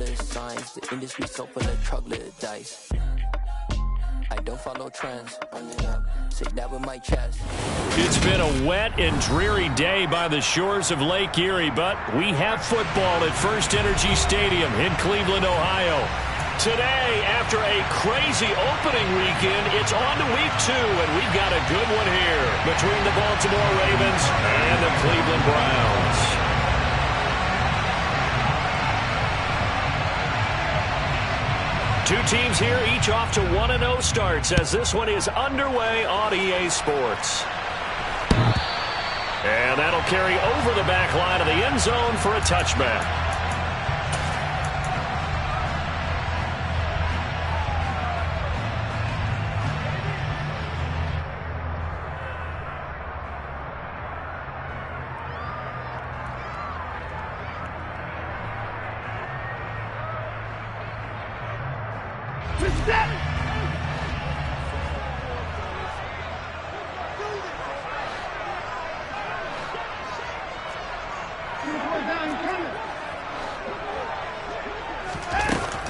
colors, signs. The industry so full of troglodytes. I don't follow trends. Run it up. Say that with my chest. It's been a wet and dreary day by the shores of Lake Erie, but we have football at First Energy Stadium in Cleveland, Ohio. Today, after a crazy opening weekend, it's on to week 2, and we've got a good one here between the Baltimore Ravens and the Cleveland Browns. Two teams here, each off to 1-0 starts as this one is underway on EA Sports. And that'll carry over the back line of the end zone for a touchback.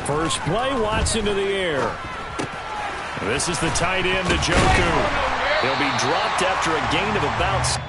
First play, Watson to the air. This is the tight end, Njoku. He'll be dropped after a gain of about...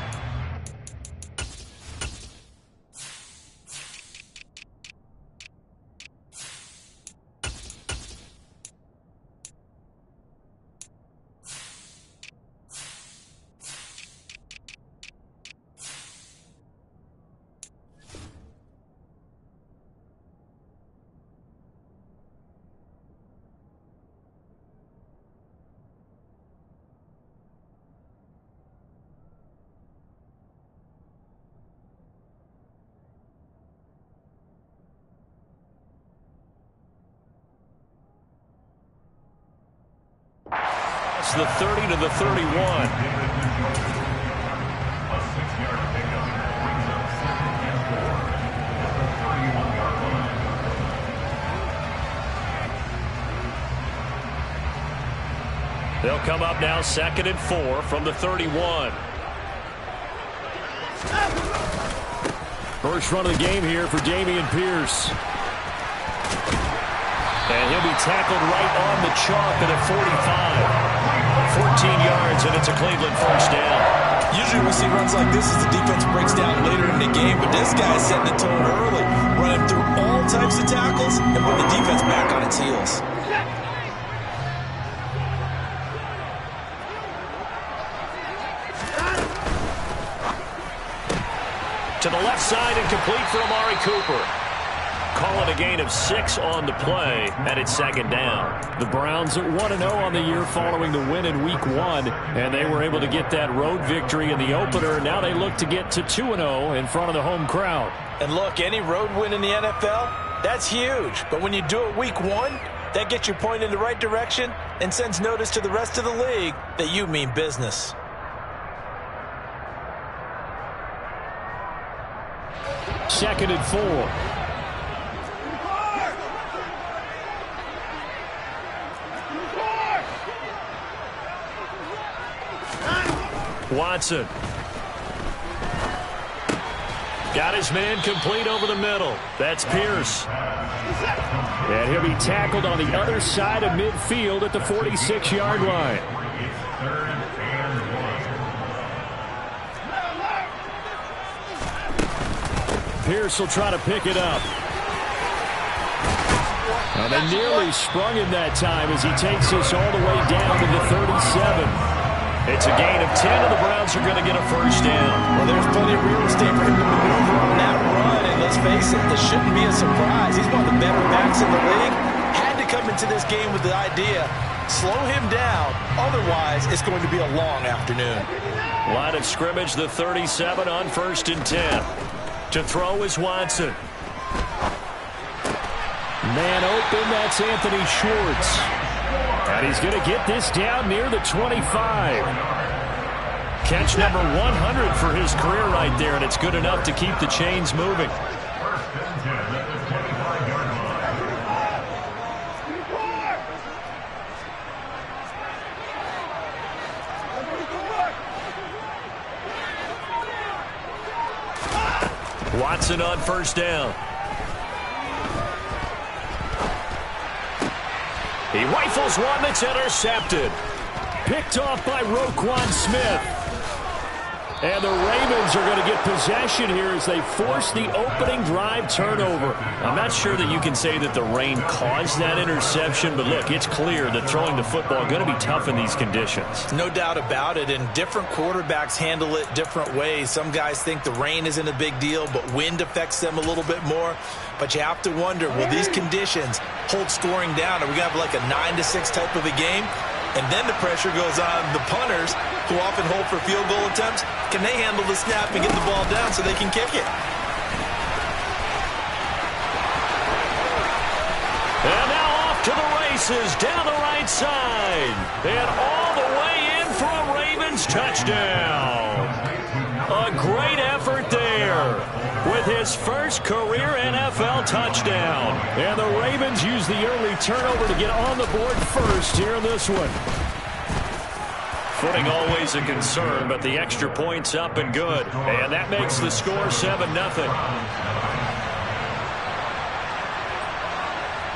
the 30 to the 31. They'll come up now 2nd and 4 from the 31. First run of the game here for Dameon Pierce. And he'll be tackled right on the chalk at a 45. 14 yards, and it's a Cleveland first down. Usually we see runs like this as the defense breaks down later in the game, but this guy's setting the tone early, running through all types of tackles and putting the defense back on its heels. To the left side and complete for Amari Cooper. Call it a gain of 6 on the play, and it's 2nd down. The Browns at 1-0 on the year following the win in Week 1, and they were able to get that road victory in the opener. Now they look to get to 2-0 in front of the home crowd. And look, any road win in the NFL, that's huge. But when you do it Week 1, that gets you pointed in the right direction and sends notice to the rest of the league that you mean business. Second and 4. Watson. Got his man complete over the middle. That's Pierce. And he'll be tackled on the other side of midfield at the 46-yard line. Pierce will try to pick it up. And they nearly sprung him that time as he takes us all the way down to the 37. It's a gain of 10, and the Browns are going to get a first down. Well, there's plenty of real estate for him to maneuver on that run, and let's face it, this shouldn't be a surprise. He's one of the better backs in the league. Had to come into this game with the idea, slow him down, otherwise it's going to be a long afternoon. Line of scrimmage, the 37 on 1st and 10. To throw is Watson. Man open, that's Anthony Schwartz. And he's going to get this down near the 25. Catch number 100 for his career right there, and it's good enough to keep the chains moving. Watson on first down. He rifles one that's intercepted. Picked off by Roquan Smith. And the Ravens are going to get possession here as they force the opening drive turnover. I'm not sure that you can say that the rain caused that interception, but look, it's clear that throwing the football is going to be tough in these conditions. No doubt about it, and different quarterbacks handle it different ways. Some guys think the rain isn't a big deal, but wind affects them a little bit more. But you have to wonder, will these conditions hold scoring down? Are we going to have like a 9-6 type of a game? And then the pressure goes on the punters, who often hold for field goal attempts. Can they handle the snap and get the ball down so they can kick it? And now off to the races down the right side. And all the way in for a Ravens touchdown. A great effort there with his first career NFL touchdown. And the Ravens use the early turnover to get on the board first here in this one. Footing always a concern, but the extra point's up and good. And that makes the score 7-0.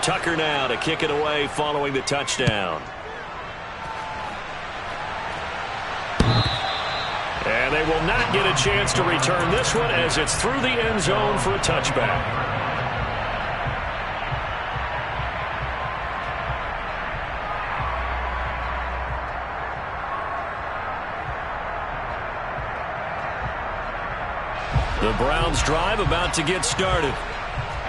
Tucker now to kick it away following the touchdown. And they will not get a chance to return this one as it's through the end zone for a touchback. The Browns drive about to get started.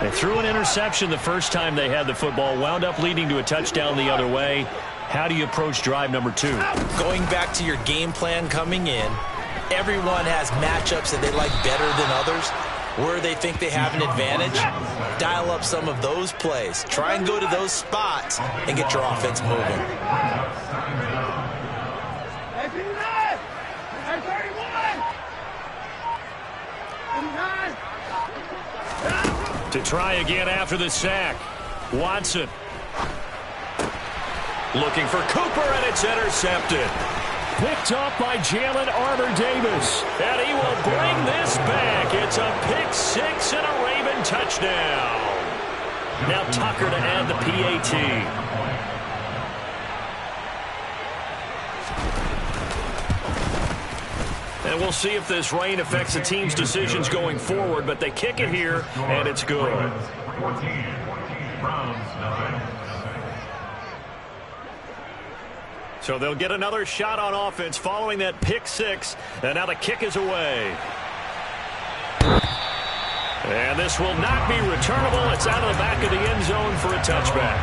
They threw an interception the first time they had the football, wound up leading to a touchdown the other way. How do you approach drive number 2? Going back to your game plan coming in, everyone has matchups that they like better than others, where they think they have an advantage. Dial up some of those plays. Try and go to those spots and get your offense moving. To try again after the sack. Watson. Looking for Cooper, and it's intercepted. Picked up by Jalen Armour-Davis. And he will bring this back. It's a pick 6 and a Raven touchdown. Now Tucker to add the PAT. And we'll see if this rain affects the team's decisions going forward, but they kick it here, and it's good. So they'll get another shot on offense following that pick 6, and now the kick is away. And this will not be returnable. It's out of the back of the end zone for a touchback.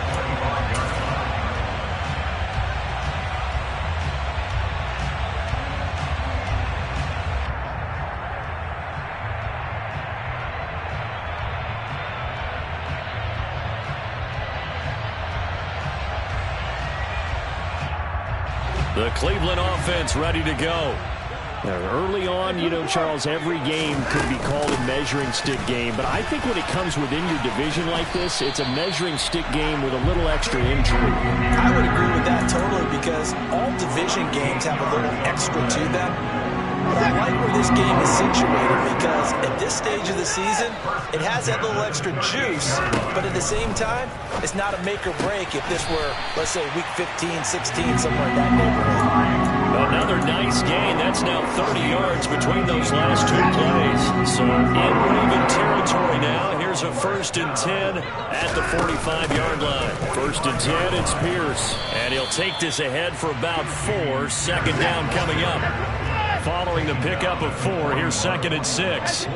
The Cleveland offense ready to go. Now, early on, you know, Charles, every game could be called a measuring stick game. But I think when it comes within your division like this, it's a measuring stick game with a little extra intrigue. I would agree with that totally, because all division games have a little extra to them. But I like where this game is situated, because at this stage of the season, it has that little extra juice, but at the same time, it's not a make or break if this were, let's say, week 15, 16, somewhere in that neighborhood. Another nice gain. That's now 30 yards between those last 2 plays. So in Raven territory now. Here's a 1st and 10 at the 45-yard line. 1st and 10, it's Pierce. And he'll take this ahead for about 4. Second down coming up. Following the pickup of 4, here's 2nd and 6.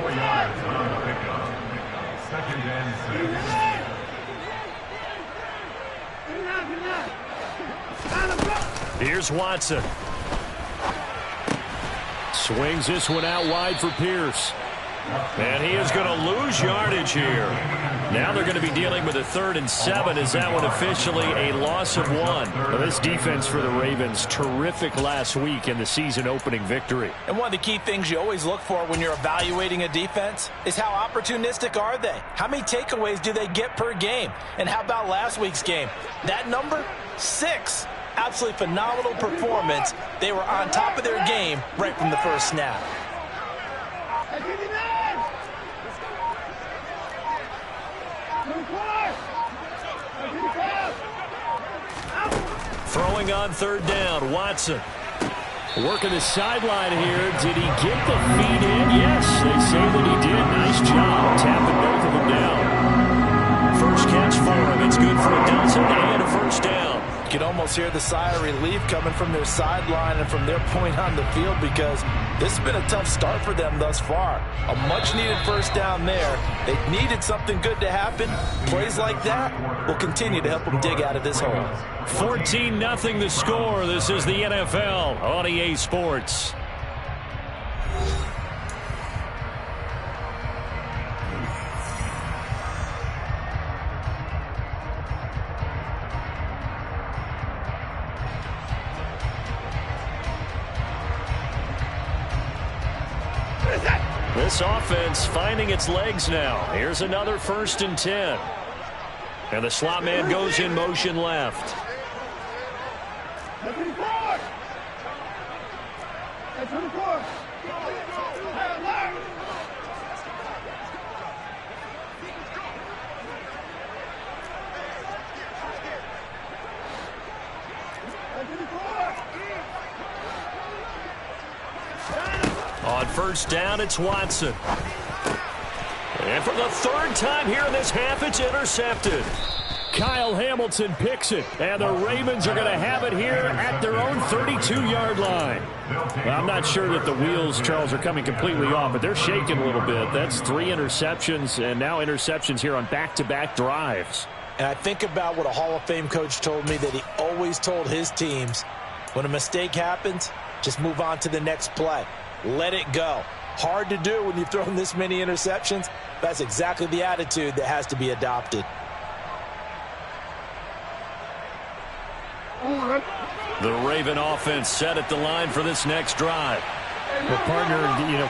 Here's Watson. Swings this one out wide for Pierce. And he is going to lose yardage here. Now they're going to be dealing with a 3rd and 7. Is that one officially a loss of 1? Well, this defense for the Ravens, terrific last week in the season-opening victory. And one of the key things you always look for when you're evaluating a defense is how opportunistic are they? How many takeaways do they get per game? And how about last week's game? That number, 6. Absolutely phenomenal performance. They were on top of their game right from the first snap. Throwing on third down, Watson. Working the sideline here. Did he get the feet in? Yes, they say that he did. Nice job tapping both of them down. First catch for him. It's good for a dozen and a first down. You can almost hear the sigh of relief coming from their sideline and from their point on the field, because this has been a tough start for them thus far. A much-needed first down there. They needed something good to happen. Plays like that will continue to help them dig out of this hole. 14-0 the score. This is the NFL on EA Sports. This offense finding its legs now. Here's another 1st and 10. And the slot man goes in motion left. On first down, it's Watson. And for the 3rd time here in this half, it's intercepted. Kyle Hamilton picks it, and the Ravens are going to have it here at their own 32-yard line. Well, I'm not sure that the wheels, Charles, are coming completely off, but they're shaking a little bit. That's 3 interceptions, and now interceptions here on back-to-back drives. And I think about what a Hall of Fame coach told me that he always told his teams, when a mistake happens, just move on to the next play. Let it go. Hard to do when you've thrown this many interceptions. That's exactly the attitude that has to be adopted. The Raven offense set at the line for this next drive. Well, partner,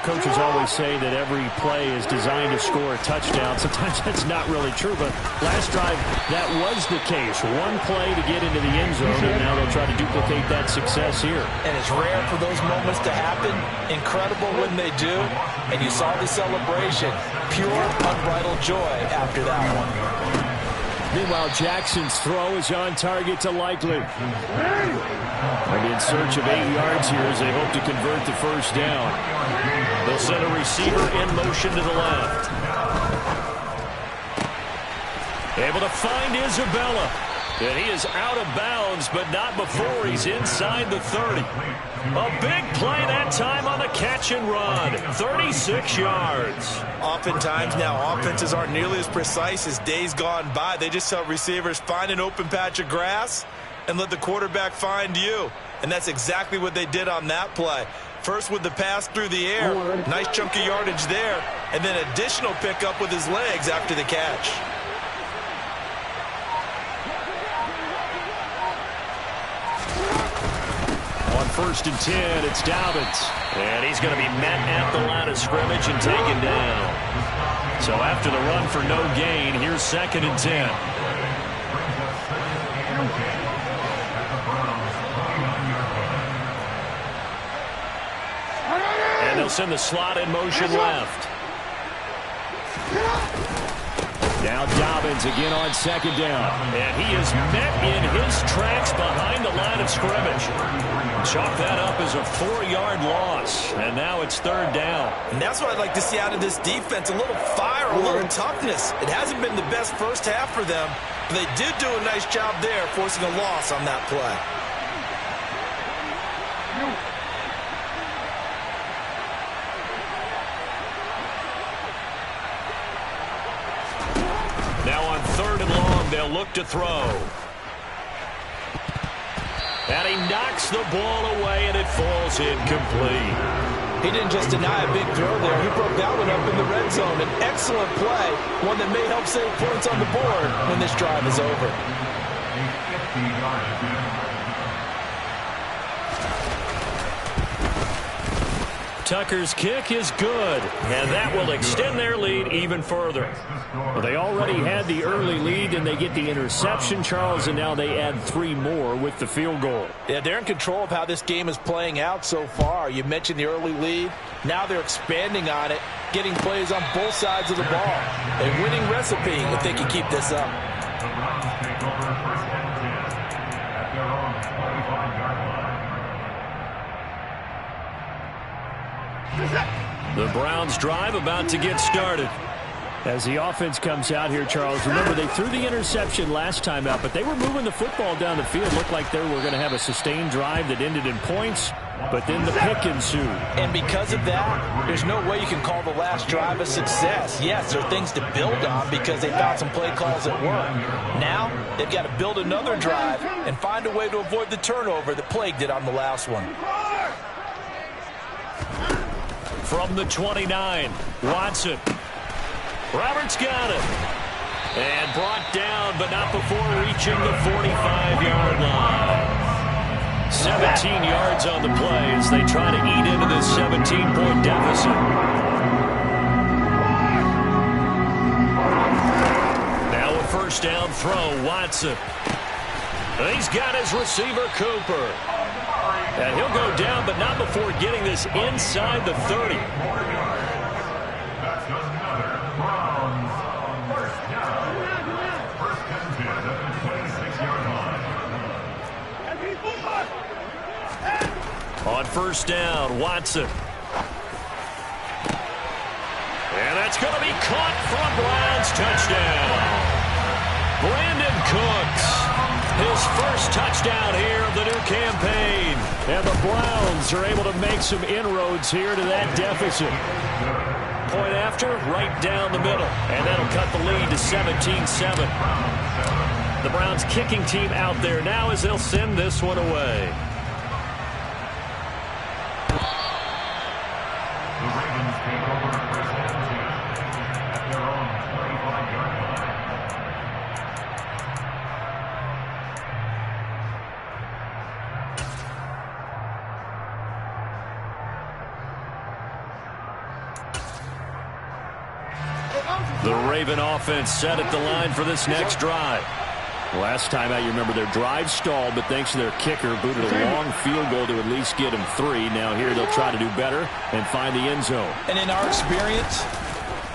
coaches always say that every play is designed to score a touchdown. Sometimes that's not really true, but last drive, that was the case. One play to get into the end zone, and now they'll try to duplicate that success here. And it's rare for those moments to happen. Incredible when they do. And you saw the celebration. Pure, unbridled joy after that one. Meanwhile, Jackson's throw is on target to Likely. And in search of 8 yards here as they hope to convert the first down. They'll send a receiver in motion to the left. Able to find Isabella. And he is out of bounds, but not before he's inside the 30. A big play that time on the catch and run. 36 yards. Oftentimes now, offenses aren't nearly as precise as days gone by. They just tell receivers, find an open patch of grass and let the quarterback find you. And that's exactly what they did on that play. First with the pass through the air. Nice chunk of yardage there. And then additional pickup with his legs after the catch. On 1st and 10, it's Dobbins. And he's going to be met at the line of scrimmage and taken down. So after the run for no gain, here's 2nd and 10. And they'll send the slot in motion left. Now Dobbins again on 2nd down. And he is met in his tracks behind the line of scrimmage. Chalk that up as a 4-yard loss. And now it's 3rd down. And that's what I'd like to see out of this defense. A little fire, a little toughness. It hasn't been the best first half for them, but they did do a nice job there, forcing a loss on that play. Now on 3rd and long, they'll look to throw. And he knocks the ball away, and it falls incomplete. He didn't just deny a big throw there. He broke that one up in the red zone. An excellent play, one that may help save points on the board when this drive is over. Tucker's kick is good, and that will extend their lead even further. Well, they already had the early lead, and they get the interception, Charles, and now they add 3 more with the field goal. Yeah, they're in control of how this game is playing out so far. You mentioned the early lead. Now they're expanding on it, getting plays on both sides of the ball. A winning recipe if they can keep this up. The Browns drive about to get started. As the offense comes out here, Charles, remember they threw the interception last time out, but they were moving the football down the field. Looked like they were going to have a sustained drive that ended in points, but then the pick ensued. And because of that, there's no way you can call the last drive a success. Yes, there are things to build on because they found some play calls that work. Now, they've got to build another drive and find a way to avoid the turnover that plagued it on the last one. From the 29, Watson. Roberts got it. And brought down, but not before reaching the 45-yard line. 17 yards on the play as they try to eat into this 17-point deficit. Now a first down throw, Watson. And he's got his receiver, Cooper. And he'll go down, but not before getting this inside the 30. On first down, Watson. And that's going to be caught from Browns. Touchdown. Brandon Cooks. His first touchdown here of the new campaign. And the Browns are able to make some inroads here to that deficit. Point after, right down the middle. And that'll cut the lead to 17-7. The Browns kicking team out there now as they'll send this one away. The Raven offense set at the line for this next drive. Last time out, you remember their drive stalled, but thanks to their kicker, booted a long field goal to at least get them 3. Now here they'll try to do better and find the end zone. And in our experience,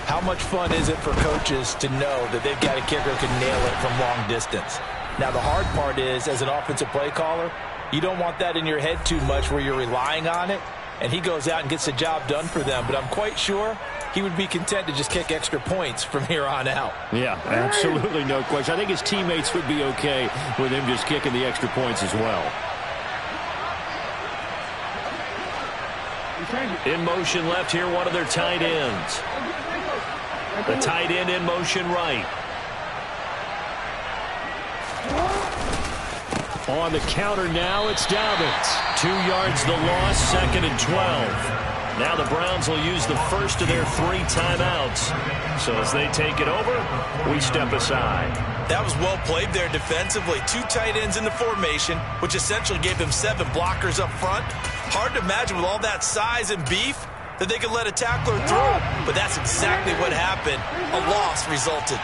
how much fun is it for coaches to know that they've got a kicker who can nail it from long distance? Now the hard part is, as an offensive play caller, you don't want that in your head too much where you're relying on it, and he goes out and gets the job done for them. But I'm quite sure he would be content to just kick extra points from here on out. Yeah, absolutely no question. I think his teammates would be okay with him just kicking the extra points as well. In motion left here, one of their tight ends. The tight end in motion right. On the counter now, it's Dobbins. 2 yards the loss, 2nd and 12. Now the Browns will use the first of their 3 timeouts. So as they take it over, we step aside. That was well played there defensively. 2 tight ends in the formation, which essentially gave them 7 blockers up front. Hard to imagine with all that size and beef that they could let a tackler through. But that's exactly what happened. A loss resulted.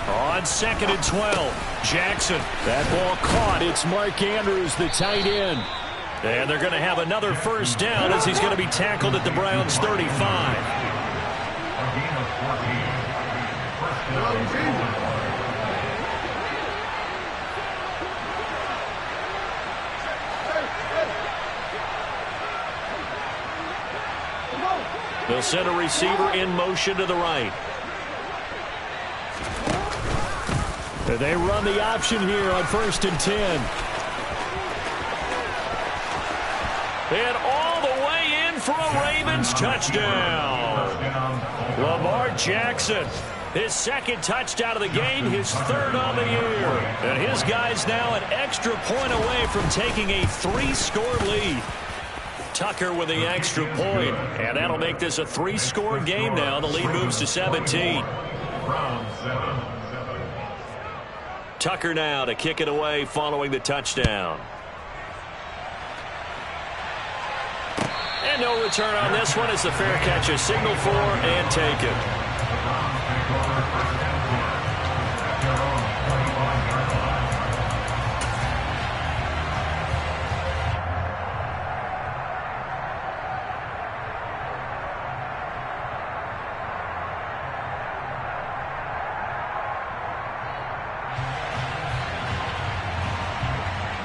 On 2nd and 12, Jackson. That ball caught. It's Mark Andrews, the tight end. And they're going to have another first down as he's going to be tackled at the Browns' 35. They'll send a receiver in motion to the right. They run the option here on 1st and 10. And all the way in for a Ravens touchdown. Lamar Jackson, his 2nd touchdown of the game, his 3rd on the year. And his guys now an extra point away from taking a 3-score lead. Tucker with the extra point, and that'll make this a 3-score game now. The lead moves to 17. Tucker now to kick it away following the touchdown. And no return on this one as the fair catch is signaled for and taken.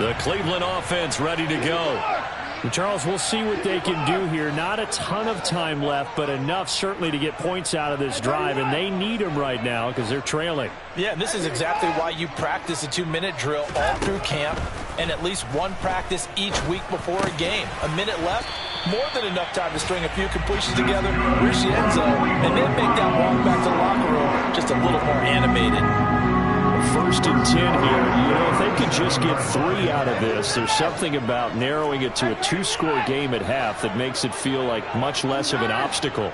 The Cleveland offense ready to go. And Charles, we'll see what they can do here. Not a ton of time left, but enough certainly to get points out of this drive, and they need them right now because they're trailing. Yeah, and this is exactly why you practice a 2-minute drill all through camp and at least one practice each week before a game. A minute left, more than enough time to string a few completions together, reach the end zone, and then make that walk back to the locker room just a little more animated. 1st and 10 here. If they could just get 3 out of this, there's something about narrowing it to a 2-score game at half that makes it feel like much less of an obstacle.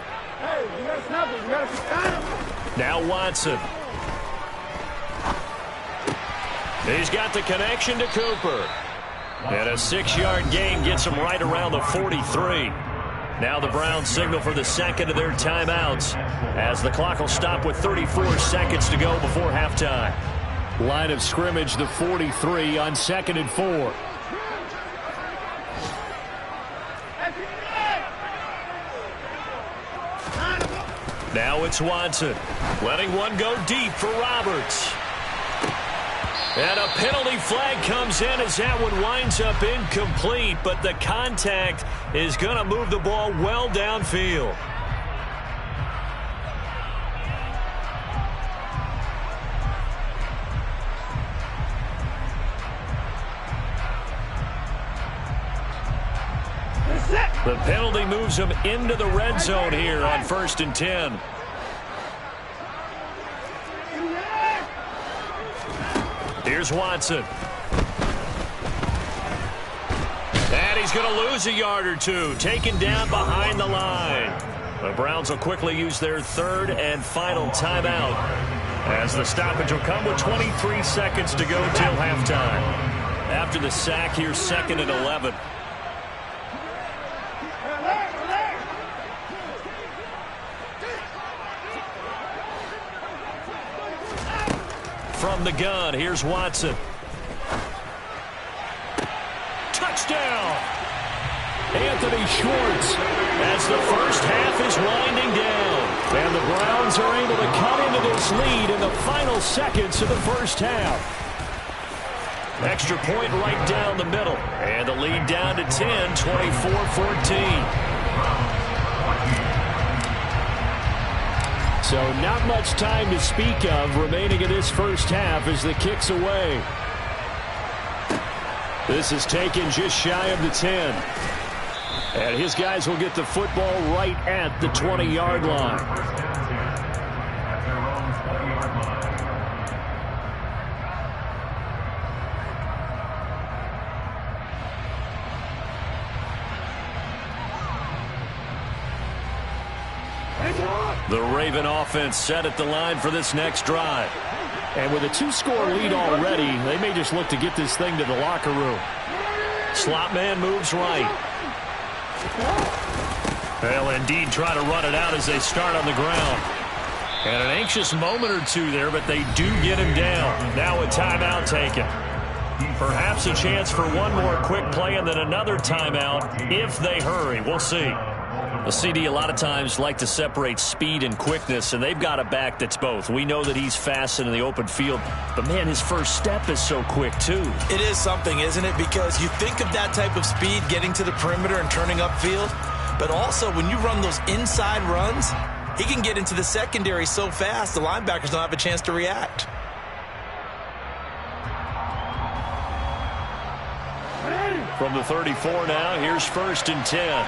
Now Watson. He's got the connection to Cooper. And a 6-yard gain gets him right around the 43. Now the Browns signal for the second of their timeouts as the clock will stop with 34 seconds to go before halftime. Line of scrimmage, the 43 on 2nd and 4. Now it's Watson. Letting one go deep for Roberts. And a penalty flag comes in as that one winds up incomplete, but the contact is going to move the ball well downfield. The penalty moves him into the red zone here on 1st and 10. Here's Watson. And he's going to lose a yard or two, taken down behind the line. The Browns will quickly use their 3rd and final timeout as the stoppage will come with 23 seconds to go till halftime. After the sack, here's 2nd and 11. From the gun, here's Watson. Touchdown! Anthony Schwartz as the first half is winding down. And the Browns are able to cut into this lead in the final seconds of the first half. Extra point right down the middle. And the lead down to 10, 24-14. So not much time to speak of remaining in this first half as the kick's away. This is taken just shy of the 10. And his guys will get the football right at the 20-yard line. The Raven offense set at the line for this next drive. And with a 2-score lead already, they may just look to get this thing to the locker room. Slot man moves right. They'll indeed try to run it out as they start on the ground. And an anxious moment or two there, but they do get him down. Now a timeout taken. Perhaps a chance for one more quick play and then another timeout if they hurry. We'll see. The CD a lot of times like to separate speed and quickness, and they've got a back that's both. We know that he's fast in the open field, but, man, his first step is so quick, too. It is something, isn't it? Because you think of that type of speed getting to the perimeter and turning upfield, but also when you run those inside runs, he can get into the secondary so fast the linebackers don't have a chance to react. From the 34 now, here's 1st and 10.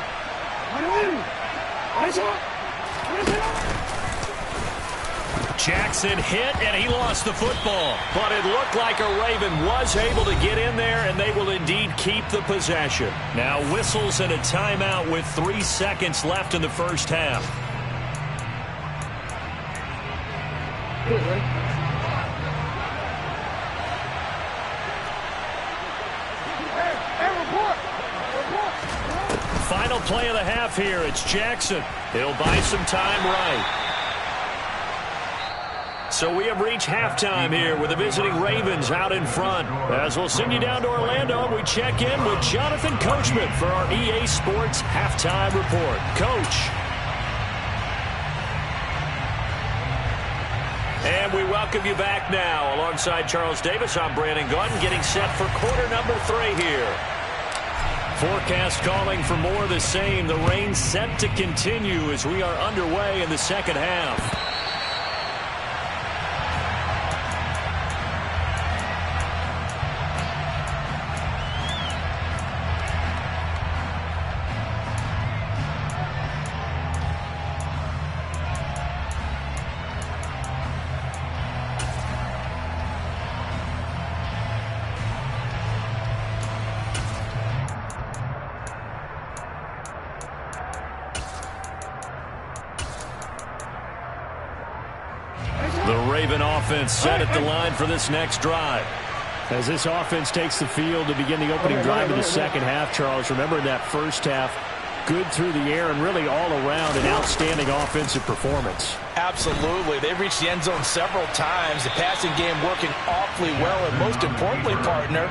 Jackson hit, and he lost the football. But it looked like a Raven was able to get in there, and they will indeed keep the possession. Now whistles and a timeout with 3 seconds left in the first half. Final play of the half here. It's Jackson. He'll buy some time right. So we have reached halftime here with the visiting Ravens out in front. As we'll send you down to Orlando, we check in with Jonathan Coachman for our EA Sports Halftime Report. Coach. And And we welcome you back now. Alongside Charles Davis, I'm Brandon Gaudin, getting set for quarter number 3 here. Forecast calling for more of the same. The rain set to continue as we are underway in the second half. The Raven offense set at the line for this next drive. As this offense takes the field to begin the opening drive of the second half, Charles, remember in that first half, good through the air and really all around an outstanding offensive performance. Absolutely. They've reached the end zone several times. The passing game working awfully well, and most importantly, partner,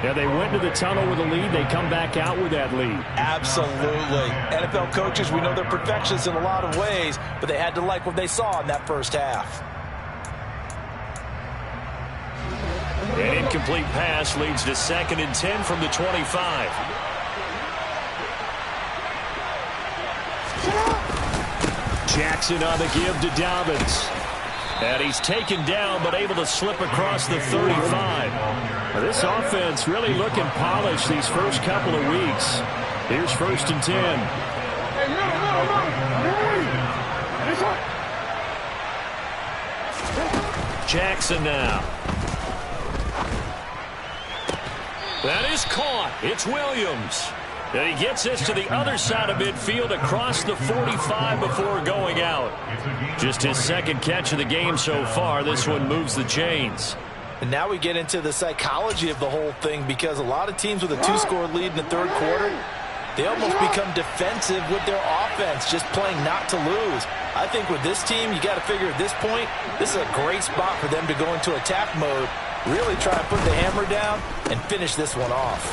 yeah, they went into the tunnel with a lead. They come back out with that lead. Absolutely. NFL coaches, we know they're perfectionists in a lot of ways, but they had to like what they saw in that first half. An incomplete pass leads to 2nd and 10 from the 25. Jackson on the give to Dobbins. And he's taken down but able to slip across the 35. Well, this offense really looking polished these first couple of weeks. Here's 1st and 10. Jackson now. That is caught. It's Williams. And he gets this to the other side of midfield across the 45 before going out. Just his 2nd catch of the game so far. This one moves the chains. And now we get into the psychology of the whole thing, because a lot of teams with a 2-score lead in the 3rd quarter, they almost become defensive with their offense, just playing not to lose. I think with this team, you got to figure at this point, this is a great spot for them to go into attack mode, really try to put the hammer down and finish this one off.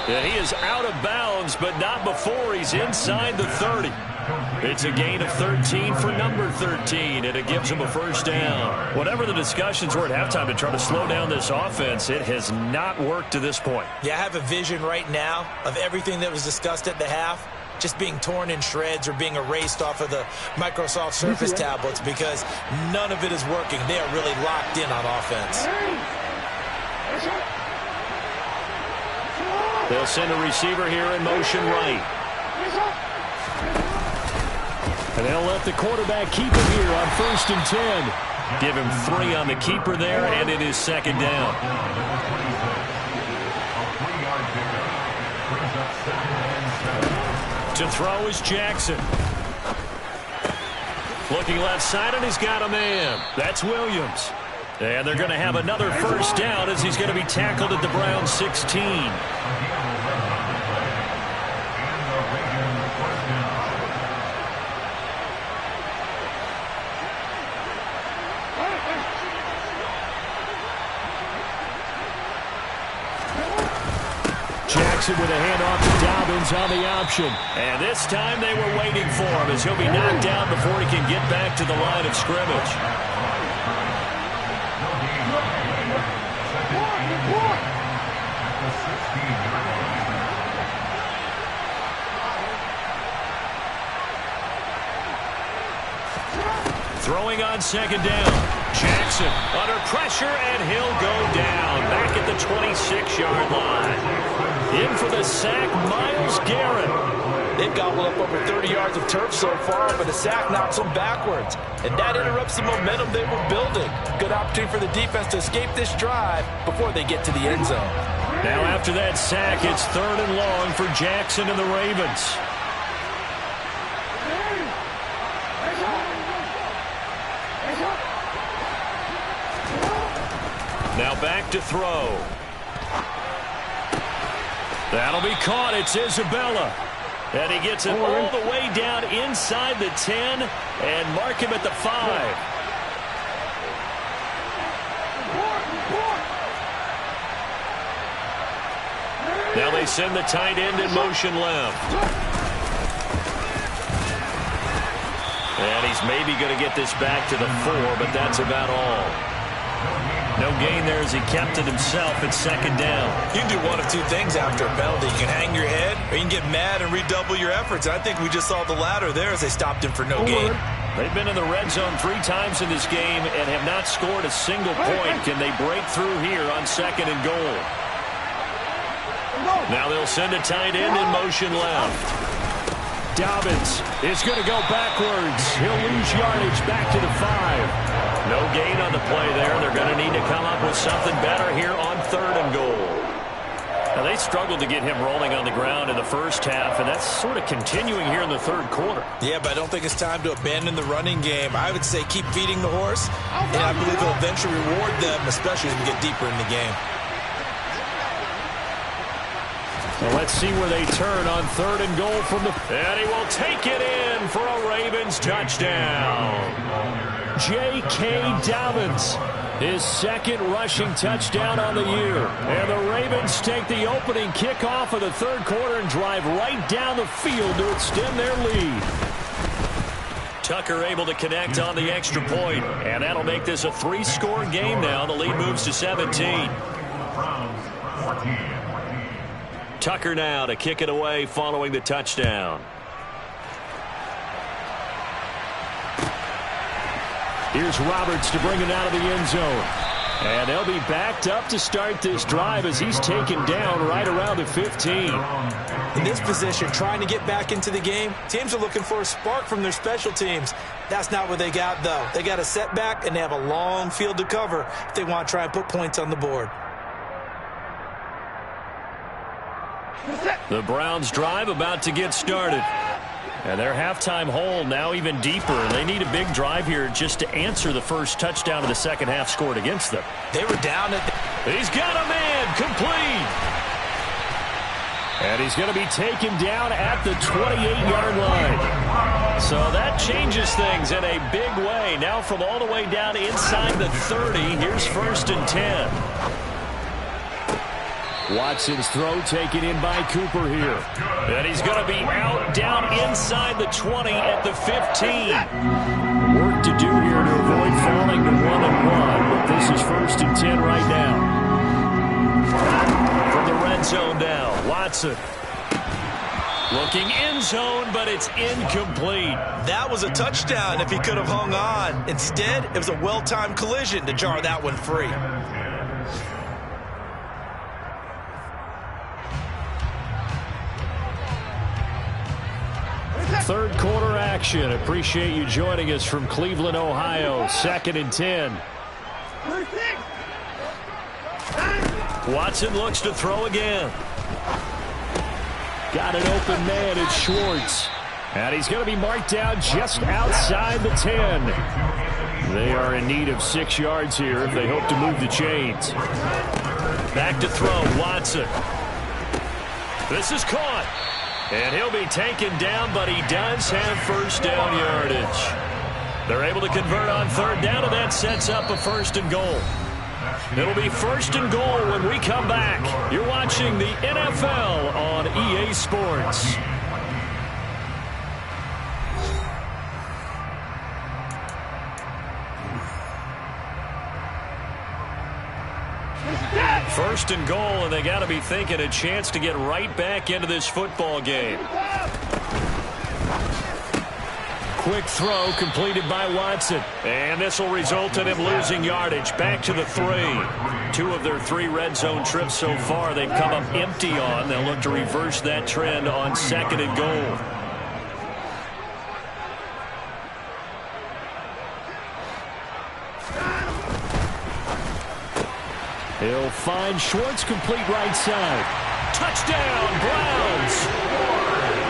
Yeah, he is out of bounds, but not before he's inside the 30. It's a gain of 13 for number 13, and it gives him a 1st down. Whatever the discussions were at halftime to try to slow down this offense, it has not worked to this point. Yeah, I have a vision right now of everything that was discussed at the half just being torn in shreds or being erased off of the Microsoft Surface tablets, because none of it is working. They are really locked in on offense. They'll send a receiver here in motion right. And they'll let the quarterback keep it here on 1st and 10. Give him 3 on the keeper there, and it is 2nd down. To throw is Jackson. Looking left side, and he's got a man. That's Williams. And they're going to have another 1st down as he's going to be tackled at the Browns 16. Jackson with a handoff to Dobbins on the option. And this time they were waiting for him as he'll be knocked down before he can get back to the line of scrimmage. Throwing on 2nd down. Jackson under pressure, and he'll go down back at the 26-yard line. In for the sack, Myles Garrett. They've gobbled up over 30 yards of turf so far, but the sack knocks them backwards. And that interrupts the momentum they were building. Good opportunity for the defense to escape this drive before they get to the end zone. Now after that sack, it's 3rd and long for Jackson and the Ravens. Now back to throw. That'll be caught. It's Isabella. And he gets it all the way down inside the 10 and mark him at the 5. Now they send the tight end in motion left. And he's maybe going to get this back to the 4, but that's about all. No gain there as he kept it himself at second down. You can do one of two things after a penalty. You can hang your head, or you can get mad and redouble your efforts. I think we just saw the latter there as they stopped him for no gain. They've been in the red zone 3 times in this game and have not scored a single point. Can they break through here on second and goal? Now they'll send a tight end in motion left. Dobbins is going to go backwards. He'll lose yardage back to the 5. No gain on the play there. They're going to need to come up with something better here on third and goal. Now, they struggled to get him rolling on the ground in the first half, and that's sort of continuing here in the third quarter. Yeah, but I don't think it's time to abandon the running game. I would say keep feeding the horse, and I believe it'll eventually reward them, especially as we get deeper in the game. Well, let's see where they turn on third and goal from the... And he will take it in for a Ravens touchdown. J.K. Dobbins, his second rushing touchdown on the year. And the Ravens take the opening kickoff of the third quarter and drive right down the field to extend their lead. Tucker able to connect on the extra point, and that'll make this a 3-score game now. The lead moves to 17. Tucker now to kick it away following the touchdown. Here's Roberts to bring it out of the end zone. And they'll be backed up to start this drive as he's taken down right around the 15. In this position, trying to get back into the game, teams are looking for a spark from their special teams. That's not what they got, though. They got a setback, and they have a long field to cover if they want to try and put points on the board. The Browns drive about to get started. And their halftime hole now even deeper. They need a big drive here just to answer the first touchdown of the second half scored against them. They were down at He's got a man complete. And he's going to be taken down at the 28-yard line. So that changes things in a big way. Now from all the way down inside the 30, here's 1st and 10. Watson's throw taken in by Cooper here. And he's going to be out down inside the 20 at the 15. Work to do here to avoid falling to 1-1. But this is 1st and 10 right now. From the red zone now, Watson. Looking end zone, but it's incomplete. That was a touchdown if he could have hung on. Instead, it was a well-timed collision to jar that one free. Third quarter action. Appreciate you joining us from Cleveland, Ohio. 2nd and 10. Watson looks to throw again. Got an open man. It's Schwartz. And he's going to be marked down just outside the 10. They are in need of 6 yards here if they hope to move the chains. Back to throw, Watson. This is caught. And he'll be taken down, but he does have first down yardage. They're able to convert on third down, and that sets up a 1st and goal. It'll be 1st and goal when we come back. You're watching the NFL on EA Sports. First and goal, and they got to be thinking a chance to get right back into this football game. Quick throw completed by Watson. And this will result in him losing yardage back to the 3. 2 of their 3 red zone trips so far they've come up empty on. They'll look to reverse that trend on 2nd and goal. He'll find Schwartz complete right side. Touchdown, Browns!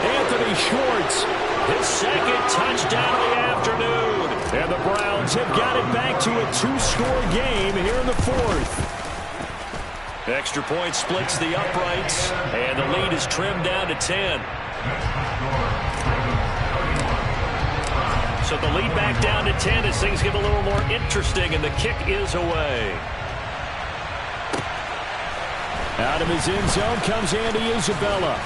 Anthony Schwartz. His 2nd touchdown of the afternoon. And the Browns have got it back to a 2-score game here in the 4th. Extra point splits the uprights, and the lead is trimmed down to 10. So the lead back down to 10 as things get a little more interesting, and the kick is away. Out of his end zone comes Andy Isabella.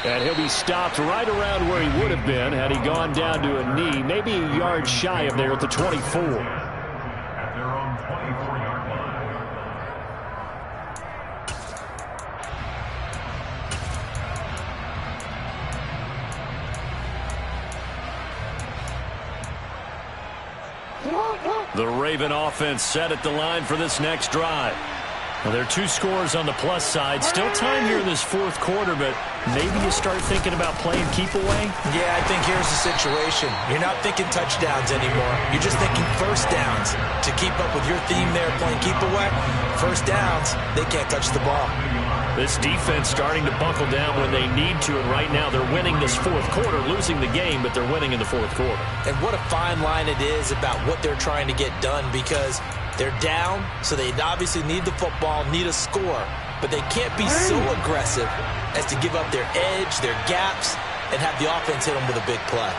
And he'll be stopped right around where he would have been had he gone down to a knee, maybe a yard shy of there at the 24. At their own 24-yard line. The Raven offense set at the line for this next drive. Well, there are 2 scores on the plus side. Still time here in this fourth quarter, but maybe you start thinking about playing keep away? Yeah, I think here's the situation. You're not thinking touchdowns anymore. You're just thinking first downs. To keep up with your theme there, playing keep away, first downs, they can't touch the ball. This defense starting to buckle down when they need to, and right now they're winning this fourth quarter, losing the game, but they're winning in the fourth quarter. And what a fine line it is about what they're trying to get done, because they're down, so they obviously need the football, need a score, but they can't be so aggressive as to give up their edge, their gaps, and have the offense hit them with a big play.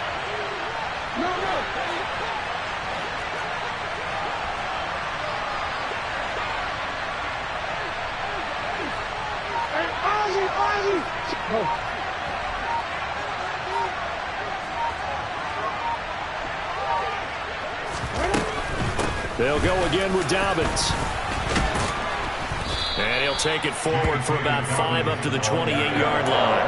They'll go again with Dobbins. And he'll take it forward for about 5 up to the 28-yard line.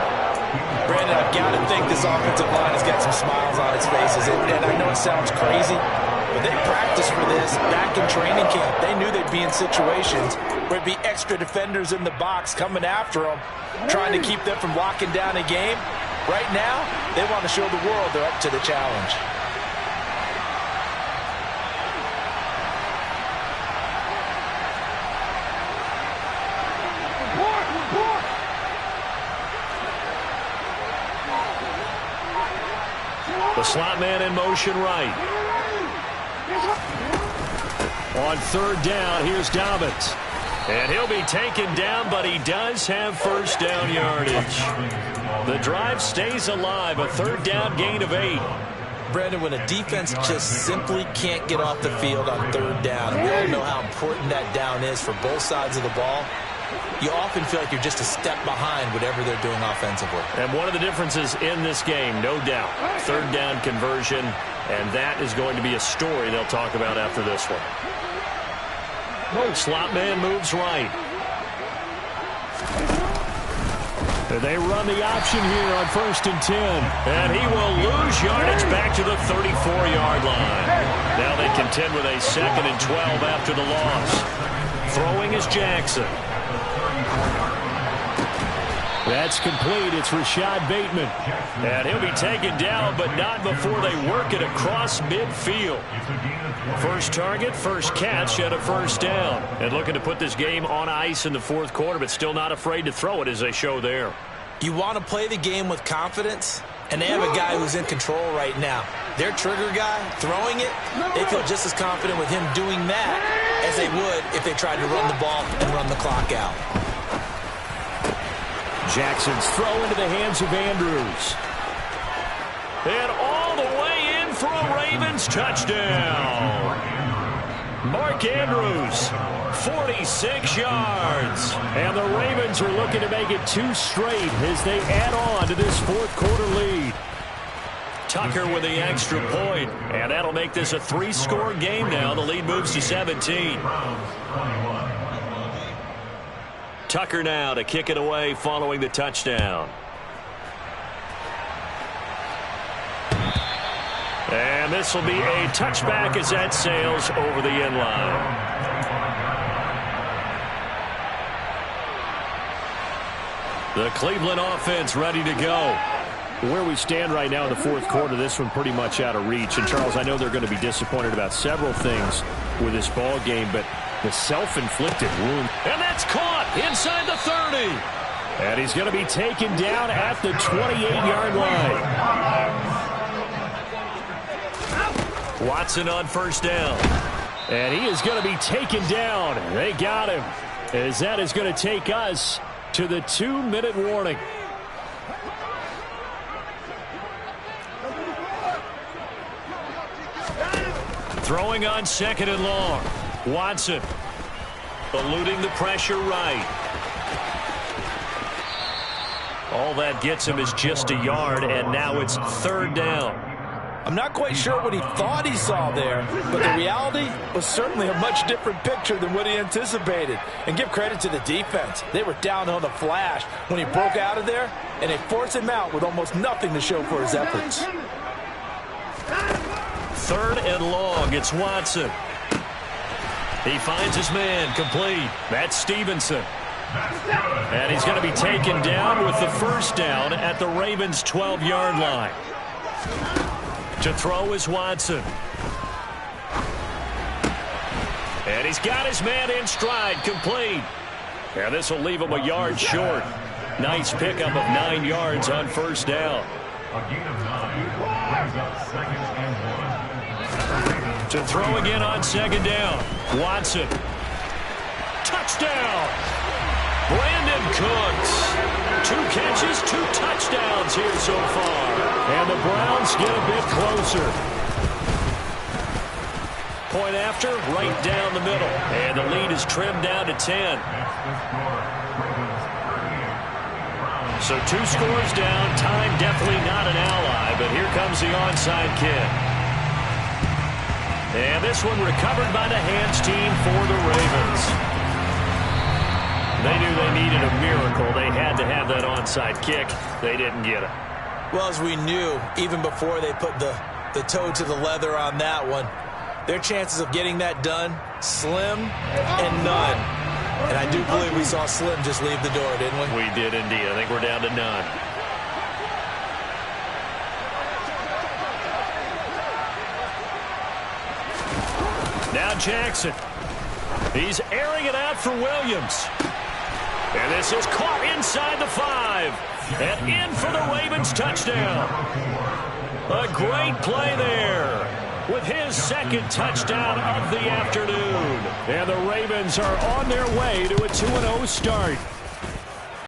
Brandon, I've got to think this offensive line has got some smiles on its faces. And I know it sounds crazy, but they practiced for this back in training camp. They knew they'd be in situations where it'd be extra defenders in the box coming after them, trying to keep them from locking down a game. Right now, they want to show the world they're up to the challenge. The slot man in motion right. On third down, here's Dobbins. And he'll be taken down, but he does have first down yardage. The drive stays alive, a third down gain of 8. Brandon, when a defense just simply can't get off the field on third down, we all know how important that down is for both sides of the ball. You often feel like you're just a step behind whatever they're doing offensively. And one of the differences in this game, no doubt, third down conversion, and that is going to be a story they'll talk about after this one. Slot man moves right. And they run the option here on 1st and 10. And he will lose yardage back to the 34-yard line. Now they contend with a 2nd and 12 after the loss. Throwing is Jackson. That's complete. It's Rashad Bateman. And he'll be taken down, but not before they work it across midfield. First target, first catch, and a first down. And looking to put this game on ice in the fourth quarter, but still not afraid to throw it as they show there. You want to play the game with confidence, and they have a guy who's in control right now. Their trigger guy, throwing it, they feel just as confident with him doing that as they would if they tried to run the ball and run the clock out. Jackson's throw into the hands of Andrews. And all the way in for a Ravens touchdown. Mark Andrews, 46 yards. And the Ravens are looking to make it 2 straight as they add on to this fourth quarter lead. Tucker with the extra point, and that'll make this a 3-score game now. The lead moves to 17. Tucker now to kick it away following the touchdown. And this will be a touchback as that sails over the end line. The Cleveland offense ready to go. Where we stand right now in the fourth quarter, this one pretty much out of reach. And, Charles, I know they're going to be disappointed about several things with this ball game, but the self-inflicted wound. And that's caught inside the 30. And he's going to be taken down at the 28-yard line. Watson on first down. And he is going to be taken down. They got him, as that is going to take us to the 2-minute warning. Throwing on 2nd and long. Watson eluding the pressure right. All that gets him is just a yard, and now it's 3rd down. I'm not quite sure what he thought he saw there, but the reality was certainly a much different picture than what he anticipated. And give credit to the defense. They were down on the flash when he broke out of there, and they forced him out with almost nothing to show for his efforts. 3rd and long. It's Watson. He finds his man, complete. That's Stevenson. And he's going to be taken down with the 1st down at the Ravens' 12-yard line. To throw is Watson. And he's got his man in stride, complete. And this will leave him a yard short. Nice pickup of 9 yards on 1st down. A gain of 9 brings up 2nd and 1. To throw again on 2nd down. Watson. Touchdown! Brandon Cooks. 2 catches, 2 touchdowns here so far. And the Browns get a bit closer. Point after, right down the middle. And the lead is trimmed down to 10. So 2 scores down. Time definitely not an ally, but here comes the onside kick. And this one recovered by the hands team for the Ravens. They knew they needed a miracle. They had to have that onside kick. They didn't get it. Well, as we knew, even before they put the toe to the leather on that one, their chances of getting that done, slim and none. And I do believe we saw Slim just leave the door, didn't we? We did indeed. I think we're down to none. Now Jackson. He's airing it out for Williams. And this is caught inside the 5. And in for the Ravens touchdown. A great play there with his 2nd touchdown of the afternoon. And the Ravens are on their way to a 2-0 start.